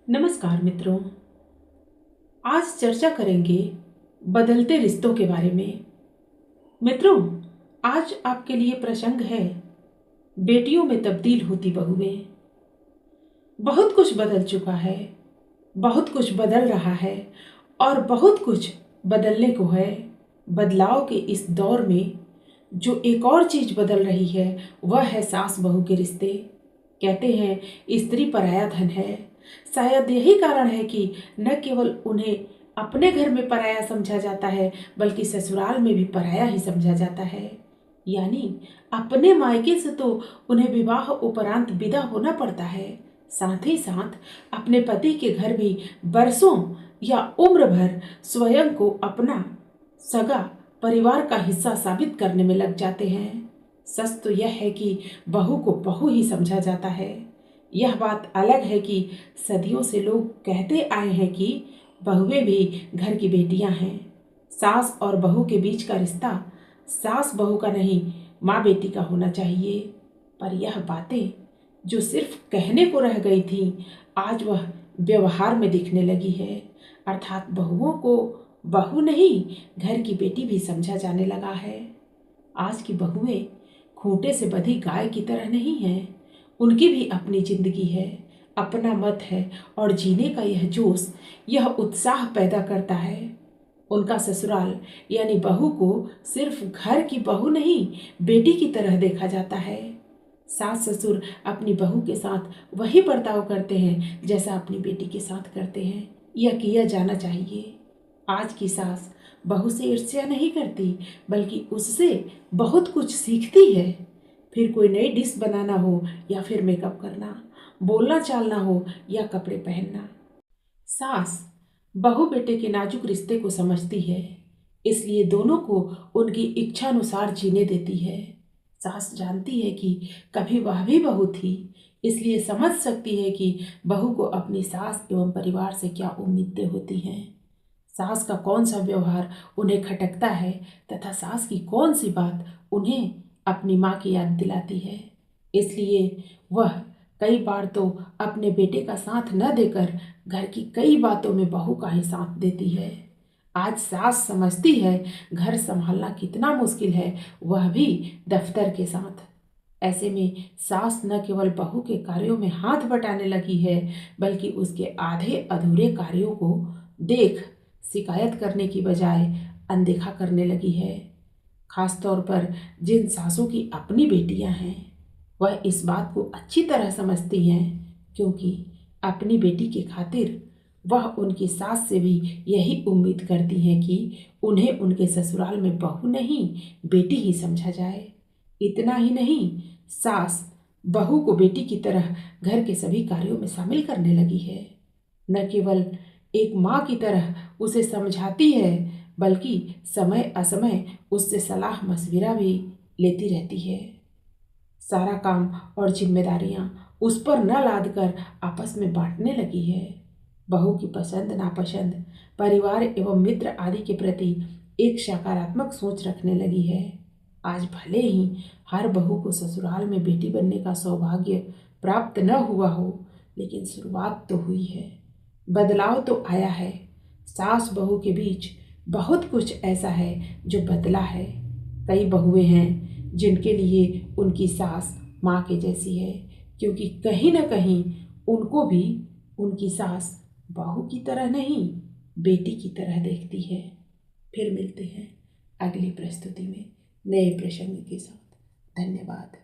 नमस्कार मित्रों। आज चर्चा करेंगे बदलते रिश्तों के बारे में। मित्रों, आज आपके लिए प्रसंग है बेटियों में तब्दील होती बहुएं। बहुत कुछ बदल चुका है, बहुत कुछ बदल रहा है और बहुत कुछ बदलने को है। बदलाव के इस दौर में जो एक और चीज बदल रही है वह है सास बहू के रिश्ते। कहते हैं स्त्री पराया धन है। शायद यही कारण है कि न केवल उन्हें अपने घर में पराया समझा जाता है बल्कि ससुराल में भी पराया ही समझा जाता है। यानी अपने मायके से तो उन्हें विवाह उपरांत विदा होना पड़ता है, साथ ही साथ अपने पति के घर भी बरसों या उम्र भर स्वयं को अपना सगा परिवार का हिस्सा साबित करने में लग जाते हैं। सच तो यह है कि बहू को बहू ही समझा जाता है। यह बात अलग है कि सदियों से लोग कहते आए हैं कि बहुएं भी घर की बेटियां हैं। सास और बहू के बीच का रिश्ता सास बहू का नहीं, माँ बेटी का होना चाहिए। पर यह बातें जो सिर्फ कहने को रह गई थीं, आज वह व्यवहार में दिखने लगी है। अर्थात बहुओं को बहू नहीं, घर की बेटी भी समझा जाने लगा है। आज की बहुएं खूंटे से बंधी गाय की तरह नहीं हैं। उनकी भी अपनी जिंदगी है, अपना मत है और जीने का यह जोश, यह उत्साह पैदा करता है। उनका ससुराल यानी बहू को सिर्फ घर की बहू नहीं, बेटी की तरह देखा जाता है। सास ससुर अपनी बहू के साथ वही बर्ताव करते हैं जैसा अपनी बेटी के साथ करते हैं। यह किया जाना चाहिए। आज की सास बहू से ईर्ष्या नहीं करती बल्कि उससे बहुत कुछ सीखती है। फिर कोई नई डिश बनाना हो या फिर मेकअप करना, बोलना चालना हो या कपड़े पहनना, सास बहू बेटे के नाजुक रिश्ते को समझती है, इसलिए दोनों को उनकी इच्छानुसार जीने देती है। सास जानती है कि कभी वह भी बहू थी, इसलिए समझ सकती है कि बहू को अपनी सास एवं परिवार से क्या उम्मीदें होती हैं। सास का कौन सा व्यवहार उन्हें खटकता है तथा सास की कौन सी बात उन्हें अपनी माँ की याद दिलाती है। इसलिए वह कई बार तो अपने बेटे का साथ न देकर घर की कई बातों में बहू का ही साथ देती है। आज सास समझती है घर संभालना कितना मुश्किल है, वह भी दफ्तर के साथ। ऐसे में सास न केवल बहू के कार्यों में हाथ बटाने लगी है बल्कि उसके आधे अधूरे कार्यों को देख शिकायत करने की बजाय अनदेखा करने लगी है। खासतौर पर जिन सासों की अपनी बेटियां हैं, वह इस बात को अच्छी तरह समझती हैं, क्योंकि अपनी बेटी की खातिर वह उनकी सास से भी यही उम्मीद करती हैं कि उन्हें उनके ससुराल में बहू नहीं, बेटी ही समझा जाए। इतना ही नहीं, सास बहू को बेटी की तरह घर के सभी कार्यों में शामिल करने लगी है। न केवल एक माँ की तरह उसे समझाती है बल्कि समय असमय उससे सलाह मशविरा भी लेती रहती है। सारा काम और जिम्मेदारियां उस पर न लाद कर आपस में बांटने लगी है। बहू की पसंद नापसंद, परिवार एवं मित्र आदि के प्रति एक सकारात्मक सोच रखने लगी है। आज भले ही हर बहू को ससुराल में बेटी बनने का सौभाग्य प्राप्त न हुआ हो, लेकिन शुरुआत तो हुई है, बदलाव तो आया है। सास बहू के बीच बहुत कुछ ऐसा है जो बदला है। कई बहुएं हैं जिनके लिए उनकी सास माँ के जैसी है, क्योंकि कहीं न कहीं उनको भी उनकी सास बहू की तरह नहीं, बेटी की तरह देखती है। फिर मिलते हैं अगली प्रस्तुति में नए प्रसंग के साथ। धन्यवाद।